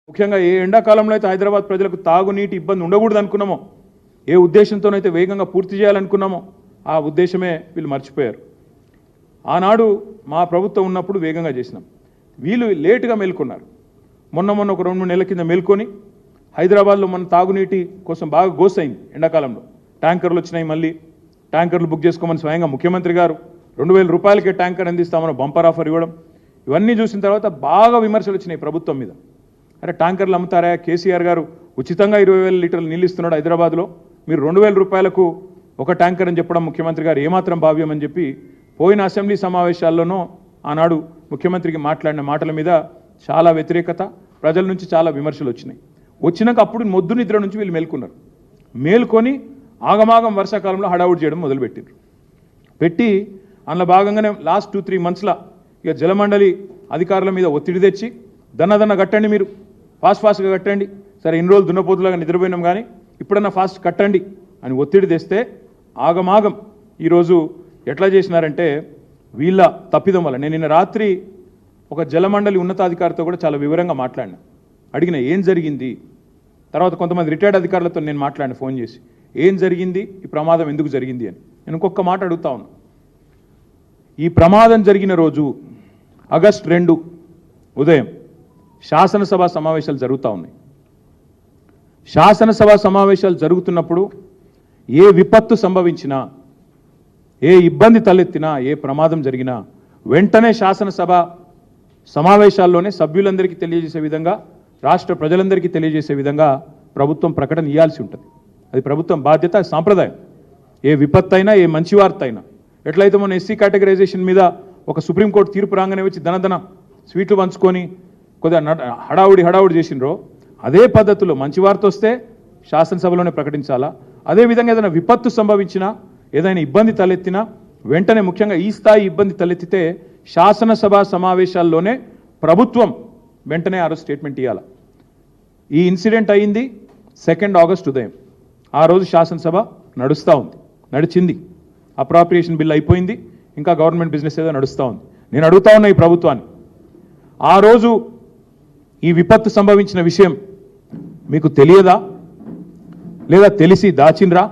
ముఖ్యంగా ఏ ఎండాకాలంలో అయితే హైదరాబాద్ ప్రజలకు తాగునీటి ఇబ్బంది ఉండకూడదు అనుకున్నామో, ఏ ఉద్దేశంతోనైతే వేగంగా పూర్తి చేయాలనుకున్నామో ఆ ఉద్దేశమే వీళ్ళు మర్చిపోయారు. ఆనాడు మా ప్రభుత్వం ఉన్నప్పుడు వేగంగా చేసినాం, వీళ్ళు లేటుగా మేల్కొన్నారు. మొన్న ఒక 2-3 నెలల కింద మేల్కొని హైదరాబాద్లో మన తాగునీటి కోసం బాగా గోసైంది. ఎండాకాలంలో ట్యాంకర్లు వచ్చినాయి, మళ్ళీ ట్యాంకర్లు బుక్ చేసుకోమని స్వయంగా ముఖ్యమంత్రి గారు 2000 రూపాయలకే ట్యాంకర్ అందిస్తామని బంపర్ ఆఫర్ ఇవ్వడం, ఇవన్నీ చూసిన తర్వాత బాగా విమర్శలు వచ్చినాయి ప్రభుత్వం మీద. అరే ట్యాంకర్లు అమ్ముతారా, కేసీఆర్ గారు ఉచితంగా 20,000 లీటర్లు నీళ్ళు ఇస్తున్నాడు హైదరాబాద్లో, మీరు 2,000 రూపాయలకు ఒక ట్యాంకర్ అని చెప్పడం ముఖ్యమంత్రి గారు ఏమాత్రం భావ్యం అని చెప్పి పోయిన అసెంబ్లీ సమావేశాల్లోనూ ఆనాడు ముఖ్యమంత్రికి మాట్లాడిన మాటల మీద చాలా వ్యతిరేకత, ప్రజల నుంచి చాలా విమర్శలు వచ్చినాయి. వచ్చినాక అప్పుడు మొద్దు నిద్ర నుంచి వీళ్ళు మేల్కొన్నారు. మేల్కొని ఆగమాగం వర్షాకాలంలో హడావుడి చేయడం మొదలుపెట్టారు. పెట్టి అందులో భాగంగానే లాస్ట్ 2-3 మంత్స్లో ఇక జలమండలి అధికారుల మీద ఒత్తిడి తెచ్చి దన్న కట్టండి, మీరు ఫాస్ట్గా కట్టండి, సరే ఇన్ని రోజులు దున్నపోతులాగా నిద్రపోయినాం కానీ ఇప్పుడన్నా ఫాస్ట్ కట్టండి అని ఒత్తిడి తెస్తే ఆగమాగం ఈరోజు ఎట్లా చేసినారంటే వీళ్ళ తప్పిదం వల్ల. నేను నిన్న రాత్రి ఒక జలమండలి ఉన్నతాధికారితో కూడా చాలా వివరంగా మాట్లాడినా, అడిగిన ఏం జరిగింది. తర్వాత కొంతమంది రిటైర్డ్ అధికారులతో నేను మాట్లాడిన ఫోన్ చేసి ఏం జరిగింది, ఈ ప్రమాదం ఎందుకు జరిగింది అని. నేను ఇంకొక మాట అడుగుతా ఉన్నా. ఈ ప్రమాదం జరిగిన రోజు ఆగస్టు 2 ఉదయం శాసనసభ సమావేశాలు జరుగుతూ ఉన్నాయి. శాసనసభ సమావేశాలు జరుగుతున్నప్పుడు ఏ విపత్తు సంభవించినా, ఏ ఇబ్బంది తలెత్తినా, ఏ ప్రమాదం జరిగినా వెంటనే శాసనసభ సమావేశాల్లోనే సభ్యులందరికీ తెలియజేసే విధంగా, రాష్ట్ర ప్రజలందరికీ తెలియజేసే విధంగా ప్రభుత్వం ప్రకటన ఇవ్వాల్సి ఉంటుంది. అది ప్రభుత్వం బాధ్యత, సాంప్రదాయం. ఏ విపత్తు అయినా, ఏ మంచి వార్త అయినా. ఎట్లయితే మన ఎస్సీ కేటగరైజేషన్ మీద ఒక సుప్రీంకోర్టు తీర్పు రాగానే వచ్చి దనదన స్వీట్లు పంచుకొని కొద్దిగా హడావుడి చేసినరో, అదే పద్ధతిలో మంచి వార్త వస్తే శాసనసభలోనే ప్రకటించాలా. అదేవిధంగా ఏదైనా విపత్తు సంభవించినా, ఏదైనా ఇబ్బంది తలెత్తినా వెంటనే, ముఖ్యంగా ఈ స్థాయి ఇబ్బంది తలెత్తితే శాసనసభ సమావేశాల్లోనే ప్రభుత్వం వెంటనే ఆ రోజు స్టేట్మెంట్ ఇవ్వాలి. ఈ ఇన్సిడెంట్ అయింది 2 ఆగస్టు ఉదయం. ఆ రోజు శాసనసభ నడిచింది. అప్రాప్రియేషన్ బిల్ అయిపోయింది, ఇంకా గవర్నమెంట్ బిజినెస్ ఏదో నడుస్తూ ఉంది. నేను అడుగుతా ఉన్నా ఈ ప్రభుత్వాన్ని, ఆ రోజు ఈ విపత్తు సంభవించిన విషయం మీకు తెలియదా, లేదా తెలిసి దాచినరా?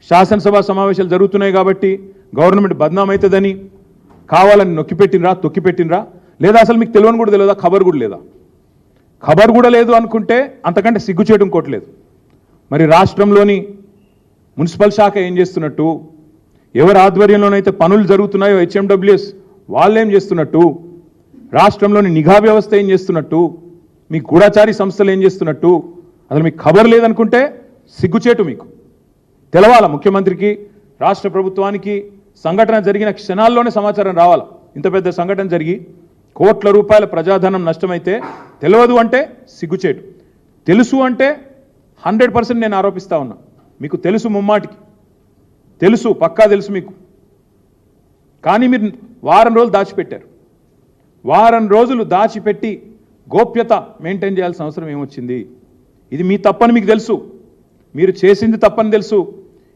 శాసనసభ సమావేశాలు జరుగుతున్నాయి కాబట్టి గవర్నమెంట్ బద్నాం అవుతుందని కావాలని తొక్కిపెట్టినరా? లేదా అసలు మీకు తెలియని కూడా తెలియదా? ఖబర్ కూడా లేదు అనుకుంటే అంతకంటే సిగ్గుచేటు ఇంకోట్లేదు. మరి రాష్ట్రంలోని మున్సిపల్ శాఖ ఏం చేస్తున్నట్టు, ఎవరి ఆధ్వర్యంలోనైతే పనులు జరుగుతున్నాయో హెచ్ఎండబ్ల్యూఎస్ వాళ్ళేం చేస్తున్నట్టు, రాష్ట్రంలోని నిఘా వ్యవస్థ ఏం చేస్తున్నట్టు, మీ గూఢచారి సంస్థలు ఏం చేస్తున్నట్టు, అసలు మీకు ఖబర్ లేదనుకుంటే సిగ్గుచేటు మీకు తెలవాలా. ముఖ్యమంత్రికి, రాష్ట్ర ప్రభుత్వానికి సంఘటన జరిగిన క్షణాల్లోనే సమాచారం రావాలా. ఇంత పెద్ద సంఘటన జరిగి కోట్ల రూపాయల ప్రజాధనం నష్టమైతే తెలియదు అంటే సిగ్గుచేటు. తెలుసు అంటే 100% నేను ఆరోపిస్తా ఉన్నా, మీకు తెలుసు, ముమ్మాటికి తెలుసు, పక్కా తెలుసు మీకు. కానీ మీరు వారం రోజులు దాచిపెట్టారు. వారం రోజులు దాచిపెట్టి గోప్యత మెయింటైన్ చేయాల్సిన అవసరం ఏమొచ్చింది? ఇది మీ తప్పని మీకు తెలుసు, మీరు చేసింది తప్పని తెలుసు,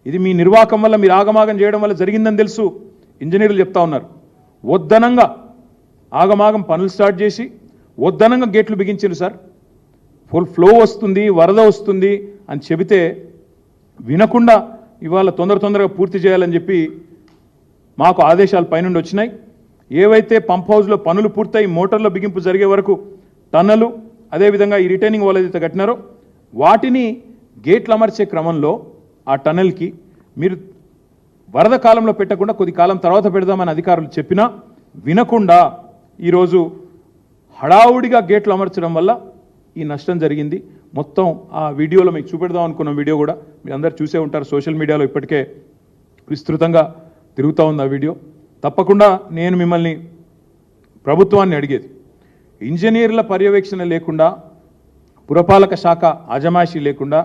ఇది మీ నిర్వాహకం వల్ల, మీరు ఆగమాగం చేయడం వల్ల జరిగిందని తెలుసు. ఇంజనీర్లు చెప్తా ఉన్నారు, వద్దనంగా ఆగమాగం పనులు స్టార్ట్ చేసి వద్దనంగా గేట్లు బిగించారు సార్. ఫుల్ ఫ్లో వస్తుంది, వరద వస్తుంది అని చెబితే వినకుండా ఇవాళ తొందరగా పూర్తి చేయాలని చెప్పి మాకు ఆదేశాలు పైనుండి వచ్చినాయి. ఏవైతే పంప్ హౌస్లో పనులు పూర్తయి మోటార్ల బిగింపు జరిగే వరకు టన్నలు, అదేవిధంగా ఈ రిటైనింగ్ వాల్ ఏదైతే కట్టినారో వాటిని గేట్లు అమర్చే క్రమంలో ఆ టన్నెల్కి మీరు వరద కాలంలో పెట్టకుండా కొద్ది కాలం తర్వాత పెడదామని అధికారులు చెప్పినా వినకుండా ఈరోజు హడావుడిగా గేట్లు అమర్చడం వల్ల ఈ నష్టం జరిగింది. మొత్తం ఆ వీడియోలో మీకు చూపెడదాం అనుకున్న వీడియో కూడా మీరు అందరు చూసే ఉంటారు, సోషల్ మీడియాలో ఇప్పటికే విస్తృతంగా తిరుగుతూ ఉంది ఆ వీడియో. తప్పకుండా నేను మిమ్మల్ని, ప్రభుత్వాన్ని అడిగేది, ఇంజనీర్ల పర్యవేక్షణ లేకుండా, పురపాలక శాఖ అజమాయిషీ లేకుండా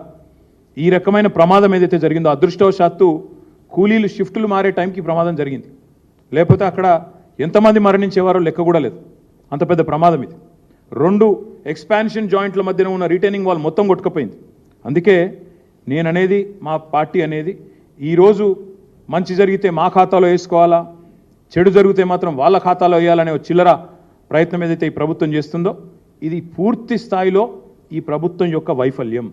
ఈ రకమైన ప్రమాదం ఏదైతే జరిగిందో, అదృష్టవశాత్తు కూలీలు షిఫ్టులు మారే టైంకి ప్రమాదం జరిగింది. లేకపోతే అక్కడ ఎంతమంది మరణించేవారో లెక్క కూడా లేదు, అంత పెద్ద ప్రమాదం ఇది. 2 ఎక్స్పాన్షన్ జాయింట్ల మధ్యన ఉన్న రిటైనింగ్ వాల్ మొత్తం కొట్టుకుపోయింది. అందుకే నేననేది, మా పార్టీ అనేది, ఈరోజు మంచి జరిగితే మా ఖాతాలో వేసుకోవాలా, చెడు జరిగితే మాత్రం వాళ్ళ ఖాతాలో వేయాలనే చిల్లర ప్రయత్నం ఏదైతే ఈ ప్రభుత్వం చేస్తుందో ఇది పూర్తి స్థాయిలో ఈ ప్రభుత్వం యొక్క వైఫల్యం.